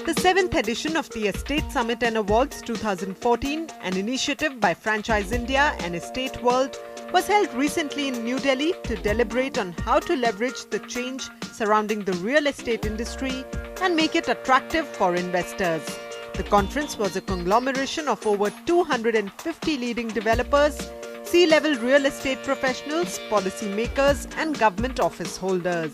The 7th edition of the Estate Summit and Awards 2014, an initiative by Franchise India and Estate World, was held recently in New Delhi to deliberate on how to leverage the change surrounding the real estate industry and make it attractive for investors. The conference was a conglomeration of over 250 leading developers, C-level real estate professionals, policymakers, and government office holders.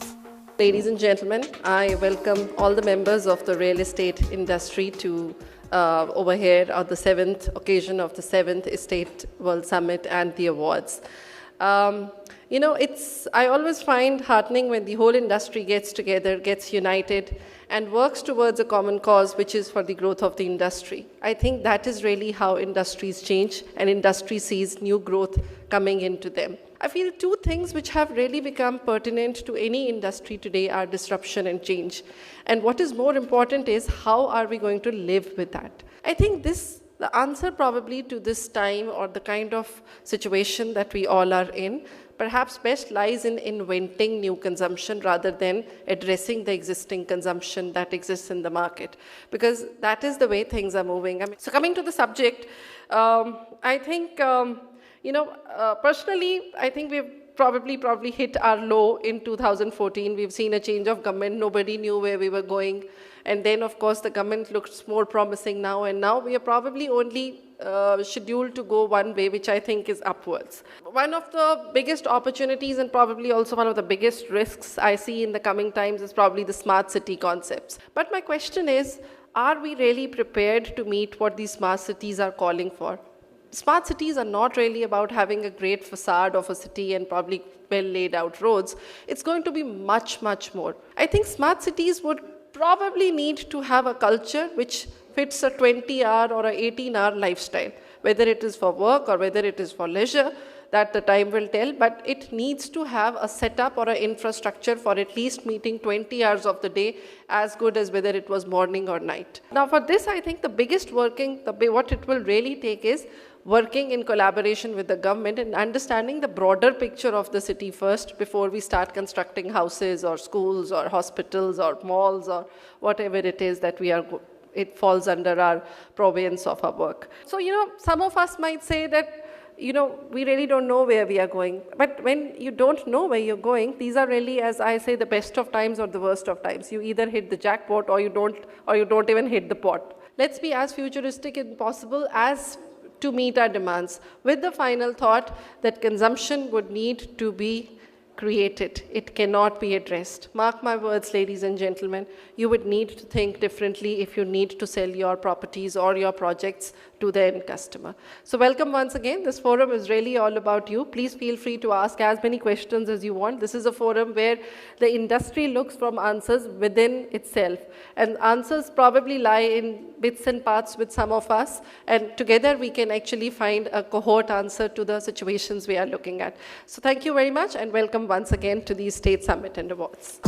Ladies and gentlemen, I welcome all the members of the real estate industry to over here on the 7th occasion of the 7th Estate World Summit and the awards. I always find heartening when the whole industry gets together, gets united, and works towards a common cause, which is for the growth of the industry. I think that is really how industries change, and industry sees new growth coming into them. I feel two things which have really become pertinent to any industry today are disruption and change. And what is more important is how are we going to live with that? I think the answer probably to this time or the kind of situation that we all are in perhaps best lies in inventing new consumption rather than addressing the existing consumption that exists in the market, because that is the way things are moving. So coming to the subject, I think personally, I think we've probably hit our low in 2014. We've seen a change of government. Nobody knew where we were going. And then, of course, the government looks more promising now. And now we are probably only scheduled to go one way, which I think is upwards. One of the biggest opportunities and probably also one of the biggest risks I see in the coming times is probably the smart city concepts. But my question is, are we really prepared to meet what these smart cities are calling for? Smart cities are not really about having a great facade of a city and probably well laid out roads. It's going to be much, much more. I think smart cities would probably need to have a culture which fits a 20-hour or an 18-hour lifestyle, whether it is for work or whether it is for leisure, that the time will tell, but it needs to have a setup or an infrastructure for at least meeting 20 hours of the day, as good as whether it was morning or night. Now for this, I think the biggest what it will really take is working in collaboration with the government and understanding the broader picture of the city first before we start constructing houses or schools or hospitals or malls or whatever it is that it falls under our province of our work. So, some of us might say that, we really don't know where we are going. But when you don't know where you're going, these are really, as I say, the best of times or the worst of times. You either hit the jackpot or you don't even hit the pot. Let's be as futuristic as possible as to meet our demands, with the final thought that consumption would need to be created. It cannot be addressed. Mark my words, ladies and gentlemen, you would need to think differently if you need to sell your properties or your projects to the end customer. So welcome once again. This forum is really all about you. Please feel free to ask as many questions as you want. This is a forum where the industry looks from answers within itself. And answers probably lie in bits and parts with some of us. And together we can actually find a cohort answer to the situations we are looking at. So thank you very much and welcome once again to the Estate Summit and Awards.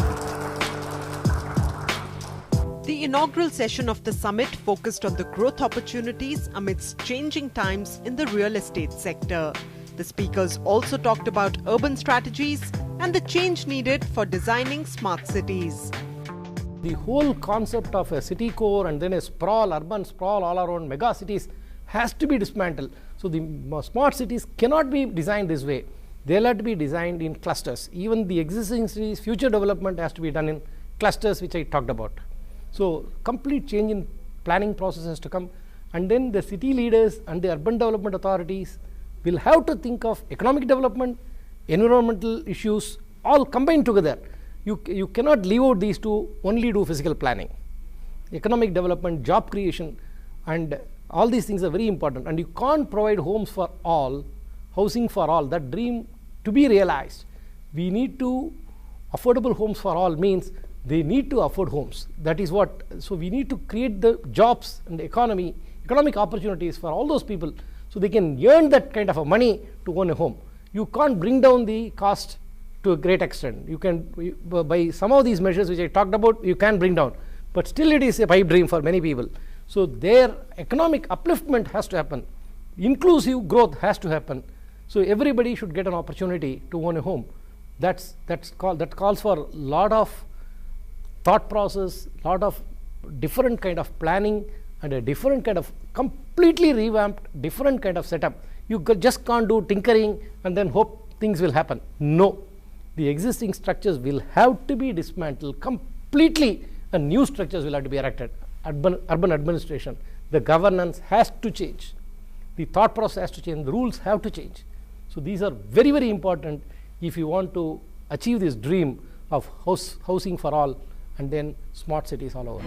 The inaugural session of the summit focused on the growth opportunities amidst changing times in the real estate sector. The speakers also talked about urban strategies and the change needed for designing smart cities. The whole concept of a city core and then a urban sprawl all around mega cities has to be dismantled. So the smart cities cannot be designed this way. They'll have to be designed in clusters. Even the existing cities, future development has to be done in clusters, which I talked about. So complete change in planning process has to come, and then the city leaders and the urban development authorities will have to think of economic development, environmental issues, all combined together. You cannot leave out these two, only do physical planning. Economic development, job creation, and all these things are very important, and you can't provide homes for all, housing for all, that dream to be realized. We need to, affordable homes for all means they need to afford homes. That is what, so we need to create the jobs and the economic opportunities for all those people so they can earn that kind of a money to own a home. You can't bring down the cost to a great extent. You can, by some of these measures which I talked about, you can bring down, but still it is a pipe dream for many people. So their economic upliftment has to happen. Inclusive growth has to happen. So everybody should get an opportunity to own a home. That calls for a lot of thought process, lot of different kind of planning and a different kind of completely revamped, different kind of setup. You just can't do tinkering and then hope things will happen. No, the existing structures will have to be dismantled completely and new structures will have to be erected. Urban administration, the governance has to change. The thought process has to change, the rules have to change. So these are very, very important if you want to achieve this dream of housing for all and then smart cities all over.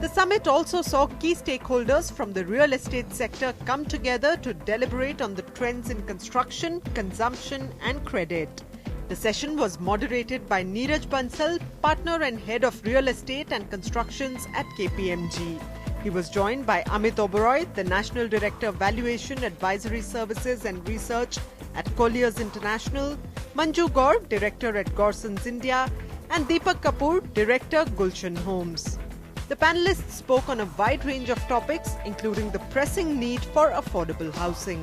The summit also saw key stakeholders from the real estate sector come together to deliberate on the trends in construction, consumption and credit. The session was moderated by Neeraj Bansal, partner and head of real estate and constructions at KPMG. He was joined by Amit Oberoi, the National Director of Valuation, Advisory Services and Research at Colliers International, Manju Gaur, Director at Gorsons India, and Deepak Kapoor, Director, Gulshan Homes. The panelists spoke on a wide range of topics, including the pressing need for affordable housing.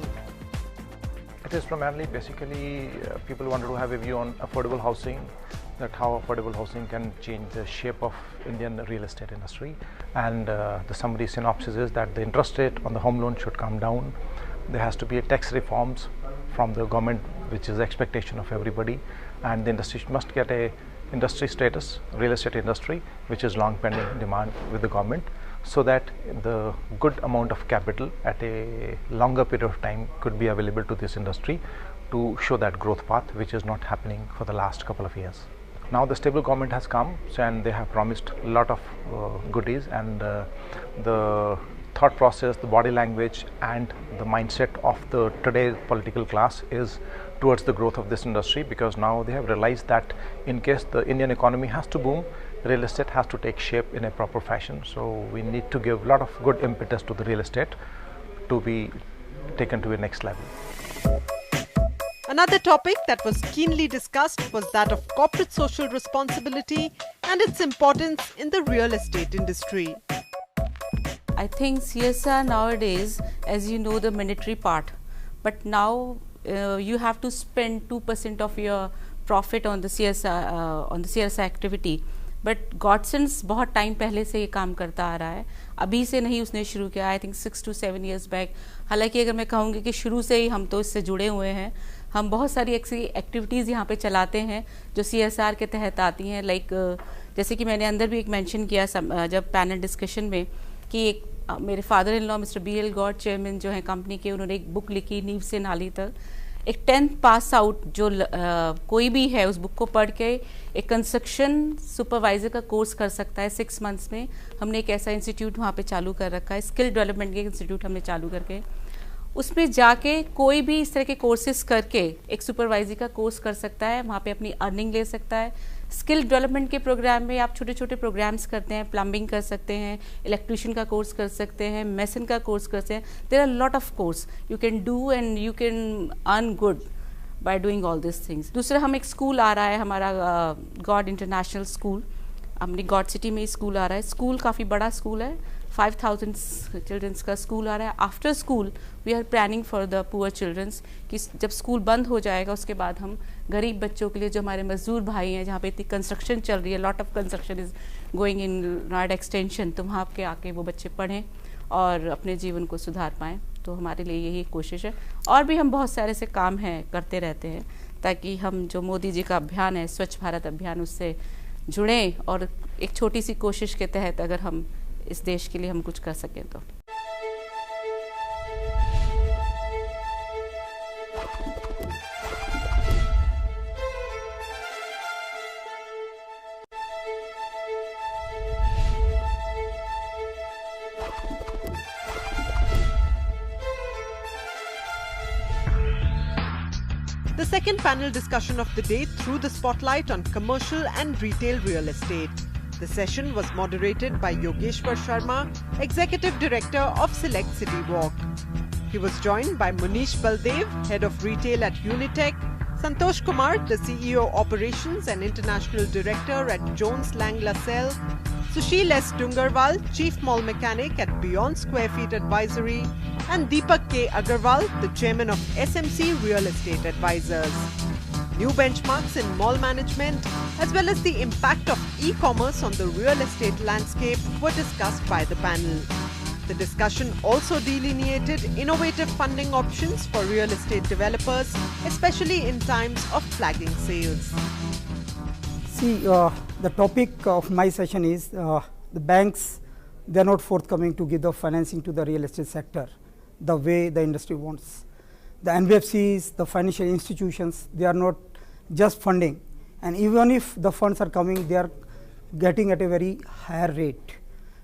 It is primarily basically people wanted to have a view on affordable housing, that how affordable housing can change the shape of Indian real estate industry. And the summary synopsis is that the interest rate on the home loan should come down. There has to be a tax reforms from the government, which is the expectation of everybody, and the industry must get a industry status, real estate industry, which is long pending demand with the government, so that the good amount of capital at a longer period of time could be available to this industry to show that growth path, which is not happening for the last couple of years. Now the stable government has come, and they have promised a lot of goodies, and the thought process, the body language and the mindset of the today's political class is towards the growth of this industry, because now they have realized that in case the Indian economy has to boom, real estate has to take shape in a proper fashion. So we need to give a lot of good impetus to the real estate to be taken to a next level. Another topic that was keenly discussed was that of corporate social responsibility and its importance in the real estate industry. I think CSR nowadays, as you know, the mandatory part, but now you have to spend 2% of your profit on the CSR activity. But Godsons बहुत time पहले से ये काम करता आ रहा है, अभी से नहीं उसने शुरू किया, I think 6 to 7 years back. हालांकि अगर मैं कहूँगी कि शुरू से ही हम तो इससे जुड़े हुए हैं, हम बहुत सारी ऐसी एक्टिविटीज़ यहाँ पे चलाते हैं जो CSR के तहत आती हैं. लाइक जैसे कि मैंने अंदर भी एक मेंशन किया जब पैनल डिस्कशन में कि एक मेरे father in law mister BL God chairman जो है कंपनी के, उन्होंने एक बुक लिखी नींव से नाली तक. एक 10th पास आउट जो कोई भी है उस बुक को पढ़ के एक कंस्ट्रक्शन सुपरवाइजर का कोर्स कर सकता है 6 months में. हमने एक ऐसा इंस्टीट्यूट वहाँ पे चालू कर रखा है, स्किल डेवलपमेंट के इंस्टीट्यूट हमने चालू करके उसमें जाके कोई भी इस तरह के कोर्सेज करके एक सुपरवाइजर का कोर्स कर सकता है, वहाँ पे अपनी अर्निंग ले सकता है. स्किल डेवलपमेंट के प्रोग्राम में आप छोटे छोटे प्रोग्राम्स करते हैं, प्लम्बिंग कर सकते हैं, इलेक्ट्रिशियन का कोर्स कर सकते हैं, मेसन का कोर्स करते हैं. There are lot of course you can do and you can earn good by doing all this things. दूसरा हम एक स्कूल आ रहा है हमारा गॉड इंटरनेशनल स्कूल, अपनी गॉड सिटी में स्कूल आ रहा है. स्कूल काफ़ी बड़ा स्कूल है, 5000 चिल्ड्रंस का स्कूल आ रहा है. After school we are planning for the poor childrens कि जब स्कूल बंद हो जाएगा उसके बाद हम गरीब बच्चों के लिए, जो हमारे मजदूर भाई हैं, जहाँ पे इतनी कंस्ट्रक्शन चल रही है, lot of construction is going in Noida extension, तो वहाँ के आके वो बच्चे पढ़ें और अपने जीवन को सुधार पाएँ. तो हमारे लिए यही कोशिश है. और भी हम बहुत सारे से काम हैं करते रहते हैं ताकि हम जो मोदी जी का अभियान है स्वच्छ भारत अभियान, उससे जुड़ें और एक छोटी सी कोशिश के तहत अगर हम इस देश के लिए हम कुछ कर सकें तो. The second panel discussion of the day threw the spotlight on commercial and retail real estate. The session was moderated by Yogeshwar Sharma, Executive Director of Select City Walk. He was joined by Munish Baldev, Head of Retail at Unitech, Santosh Kumar, the CEO Operations and International Director at Jones Lang LaSalle, Sushil S. Dungarwal, Chief Mall Mechanic at Beyond Square Feet Advisory, and Deepak K. Agarwal, the Chairman of SMC Real Estate Advisors. New benchmarks in mall management, as well as the impact of e-commerce on the real estate landscape were discussed by the panel. The discussion also delineated innovative funding options for real estate developers, especially in times of flagging sales. See, the topic of my session is the banks, they are not forthcoming to give the financing to the real estate sector the way the industry wants. The NBFCs, the financial institutions, they are not just funding, and even if the funds are coming, they are getting at a very higher rate,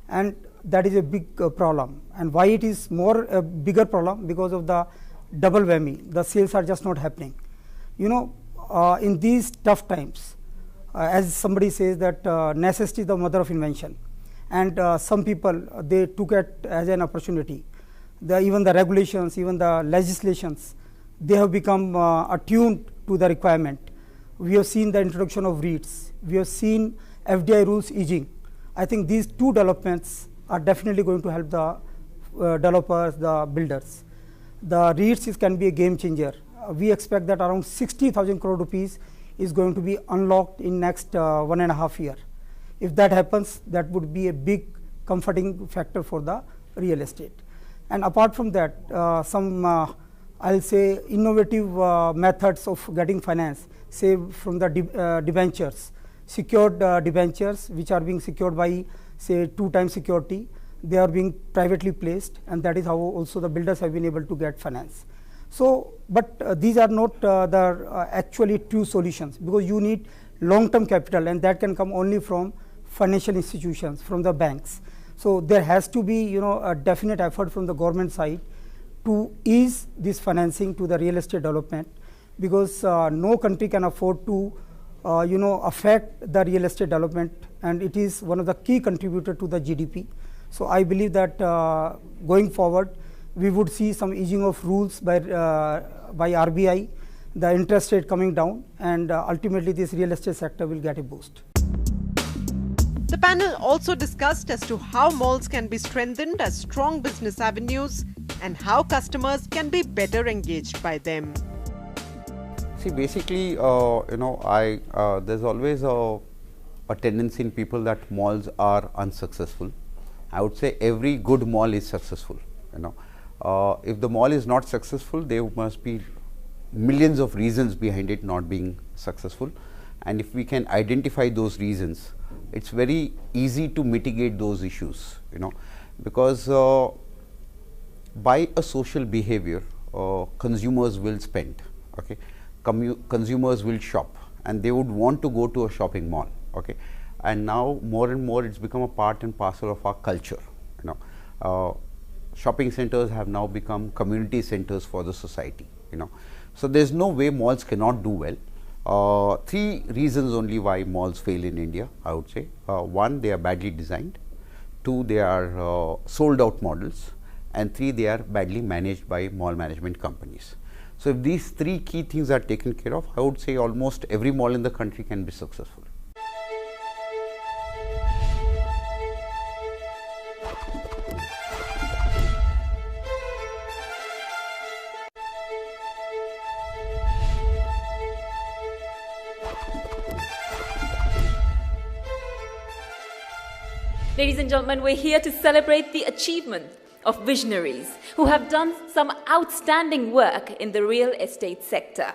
and that is a big problem. And why it is more a bigger problem? Because of the double whammy. The sales are just not happening. You know, in these tough times, as somebody says that necessity is the mother of invention, and some people they took it as an opportunity. Even the regulations, even the legislations, they have become attuned to the requirement. We have seen the introduction of REITs. We have seen FDI rules easing. I think these two developments are definitely going to help the developers, the builders. The REITs can be a game changer. We expect that around 60,000 crore rupees is going to be unlocked in next 1.5 years. If that happens, that would be a big comforting factor for the real estate. And apart from that, some I'll say innovative methods of getting finance, say from the debentures, secured debentures which are being secured by say 2 times security, they are being privately placed, and that is how also the builders have been able to get finance. So, but these are not the actually true solutions, because you need long-term capital, and that can come only from financial institutions, from the banks. So there has to be, you know, a definite effort from the government side to ease this financing to the real estate development, because no country can afford to you know, affect the real estate development, and it is one of the key contributor to the GDP. So I believe that going forward, we would see some easing of rules by RBI, the interest rate coming down, and ultimately this real estate sector will get a boost. The panel also discussed as to how malls can be strengthened as strong business avenues and how customers can be better engaged by them. See, basically, you know, there's always a tendency in people that malls are unsuccessful. I would say every good mall is successful. You know, if the mall is not successful, there must be millions of reasons behind it not being successful. And if we can identify those reasons, it's very easy to mitigate those issues. You know, because by a social behavior, consumers will spend. Okay. Consumers will shop, and they would want to go to a shopping mall. Okay, and now more and more it's become a part and parcel of our culture. You know, shopping centers have now become community centers for the society. You know, so there's no way malls cannot do well. 3 reasons only why malls fail in India, I would say. 1, they are badly designed. 2, they are sold out models, and 3, they are badly managed by mall management companies. So if these 3 key things are taken care of, I would say almost every mall in the country can be successful. Ladies and gentlemen, we're here to celebrate the achievement of visionaries who have done some outstanding work in the real estate sector.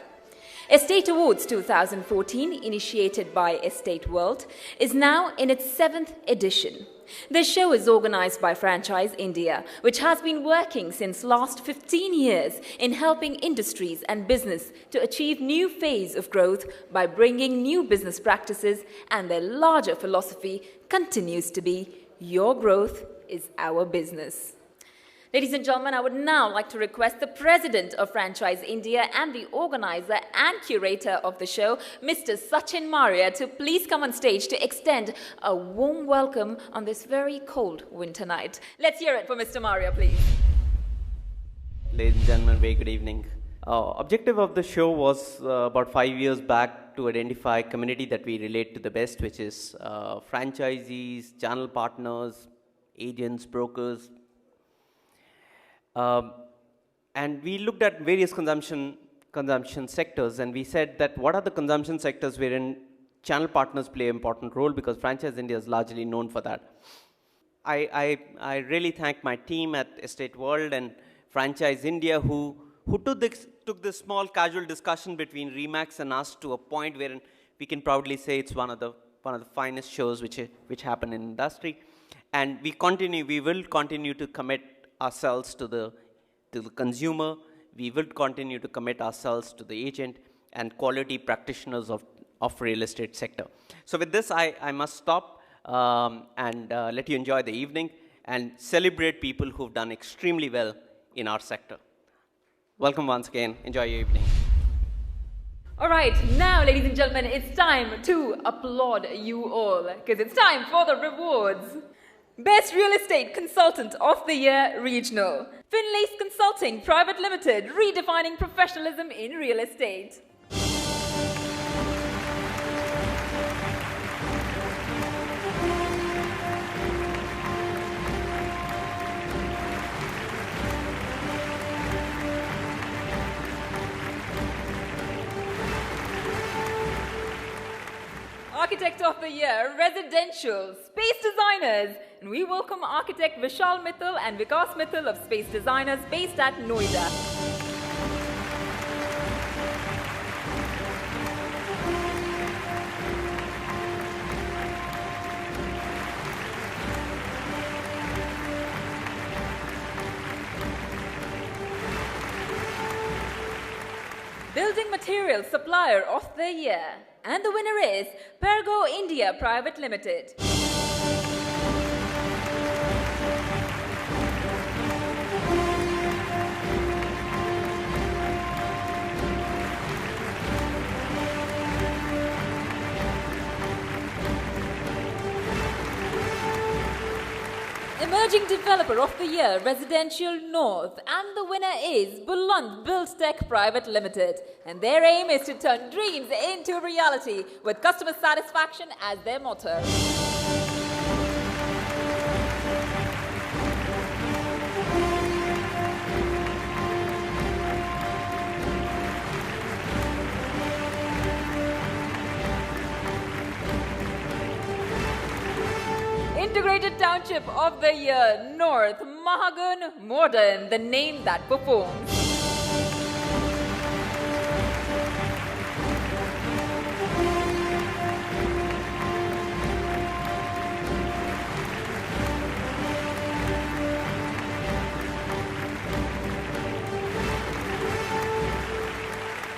Estate Awards 2014, initiated by Estate World, is now in its 7th edition. This show is organized by Franchise India, which has been working since last 15 years in helping industries and business to achieve new phase of growth by bringing new business practices, and their larger philosophy continues to be, your growth is our business. Ladies and gentlemen, I would now like to request the President of Franchise India and the organizer and curator of the show, Mr. Sachin Maurya, to please come on stage to extend a warm welcome on this very cold winter night. Let's hear it for Mr. Maurya, please. Ladies and gentlemen, very good evening. Objective of the show was about 5 years back to identify a community that we relate to the best, which is franchisees, channel partners, agents, brokers. And we looked at various consumption consumption sectors, and we said that what are the consumption sectors wherein channel partners play an important role, because Franchise India is largely known for that. I really thank my team at Estate World and Franchise India who took this small casual discussion between Remax and us to a point wherein we can proudly say it's one of the finest shows which happen in industry. And we will continue to commit ourselves to the consumer. We will continue to commit ourselves to the agent and quality practitioners of real estate sector. So with this, I must stop and let you enjoy the evening and celebrate people who've done extremely well in our sector. Welcome once again. Enjoy your evening. All right, now, ladies and gentlemen, it's time to applaud you all, because it's time for the rewards. Best Real Estate Consultant of the Year Regional. Finlace Consulting Private Limited, redefining professionalism in real estate. Architect of the Year, Residential, Space Designers. And we welcome architect Vishal Mittal and Vikas Mittal of Space Designers based at Noida. Building Materials Supplier of the Year. And the winner is Pergo India Private Limited. Emerging Developer of the Year, Residential North, and the winner is Buland Build Tech Private Limited. And their aim is to turn dreams into reality with customer satisfaction as their motto. Integrated Township of the Year, North, Mahagun, Modern, the name that performs.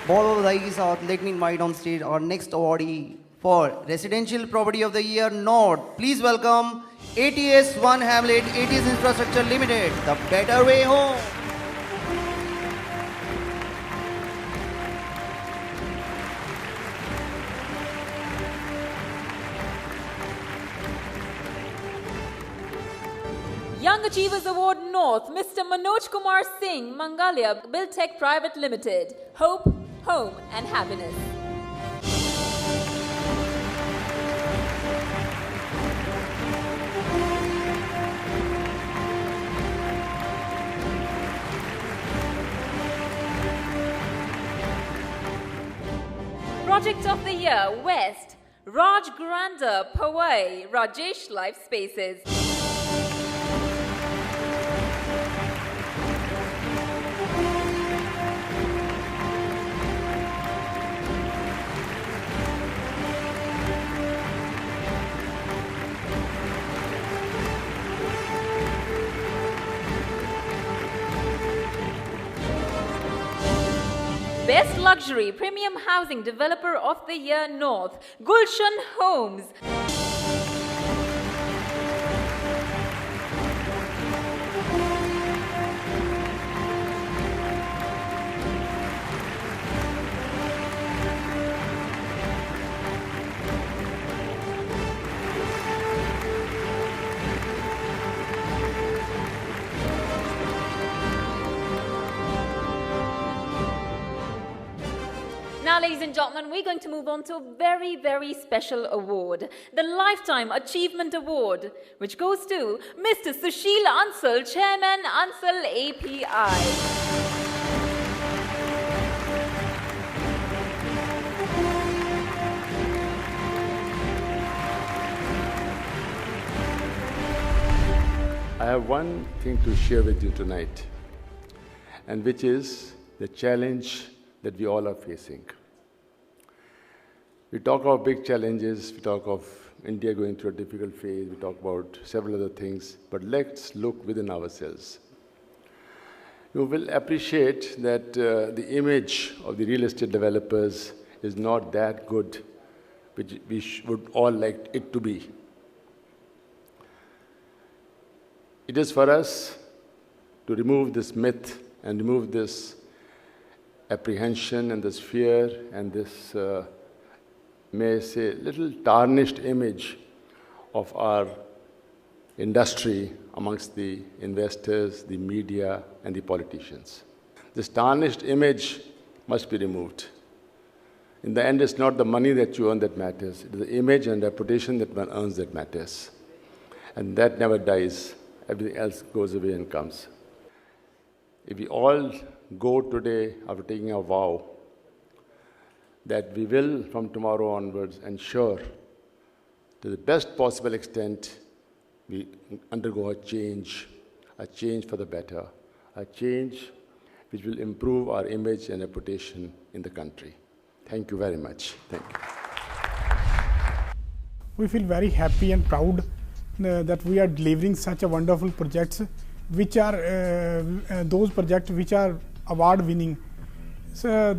Ball of the Ice South, let me invite on stage our next awardee for Residential Property of the Year North. Please welcome ATS One Hamlet ATS Infrastructure Limited, the better way home. Young Achievers Award North, Mr. Manoj Kumar Singh, Mangalia Buildtech Private Limited. Hope, home and happiness. Project of the Year, West, Raj Granda, Powai, Rajesh Life Spaces. Best Luxury Premium Housing Developer of the Year North, Gulshan Homes. Now, ladies and gentlemen, we're going to move on to a very, very special award, the Lifetime Achievement Award, which goes to Mr. Sushil Ansal, Chairman, Ansal API. have one thing to share with you tonight, and which is the challenge that we all are facing. We talk of big challenges, we talk of India going through a difficult phase, we talk about several other things, but let's look within ourselves. You will appreciate that the image of the real estate developers is not that good, which we would all like it to be. It is for us to remove this myth and remove this apprehension and this fear and this, may I say, little tarnished image of our industry amongst the investors, the media, and the politicians. This tarnished image must be removed. In the end, it's not the money that you earn that matters. It is the image and reputation that one earns that matters. And that never dies. Everything else goes away and comes. If we all go today after taking a vow that we will, from tomorrow onwards, ensure to the best possible extent we undergo a change for the better, a change which will improve our image and reputation in the country. Thank you very much. Thank you. We feel very happy and proud that we are delivering such a wonderful projects, which are those projects which are award winning. So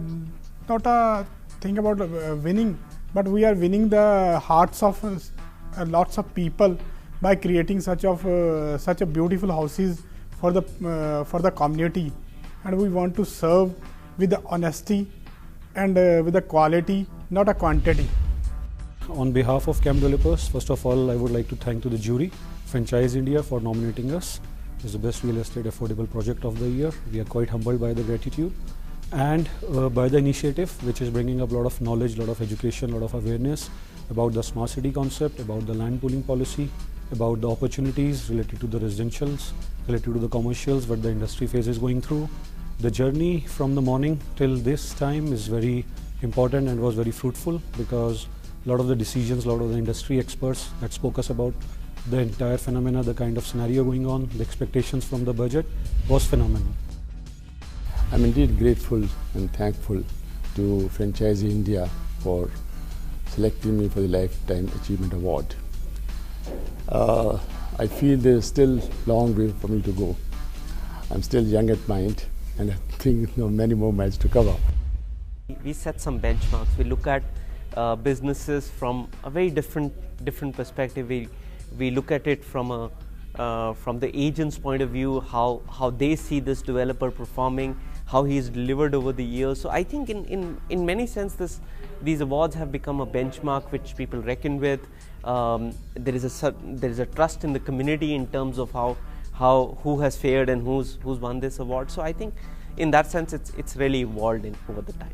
not a thing about winning, but we are winning the hearts of lots of people by creating such a beautiful houses for the community, and we want to serve with the honesty and with the quality, not a quantity. On behalf of camp developers, first of all, I would like to thank to the jury, Franchise India, for nominating us as the best real estate affordable project of the year. We are quite humbled by the gratitude and by the initiative, which is bringing up a lot of knowledge, a lot of education, a lot of awareness about the smart city concept, about the land pooling policy, about the opportunities related to the residentials, related to the commercials, what the industry phase is going through. The journey from the morning till this time is very important and was very fruitful, because a lot of the decisions, a lot of the industry experts that spoke us about the entire phenomena, the kind of scenario going on, the expectations from the budget was phenomenal. I'm indeed grateful and thankful to Franchise India for selecting me for the Lifetime Achievement Award. I feel there's still a long way for me to go. I'm still young at mind, and I think many more miles to cover. We set some benchmarks. We look at businesses from a very different perspective. We look at it from the agent's point of view, how they see this developer performing, how he's delivered over the years. So I think in many sense these awards have become a benchmark which people reckon with. There is a trust in the community in terms of who has fared and who's won this award. So I think in that sense it's really evolved over the time.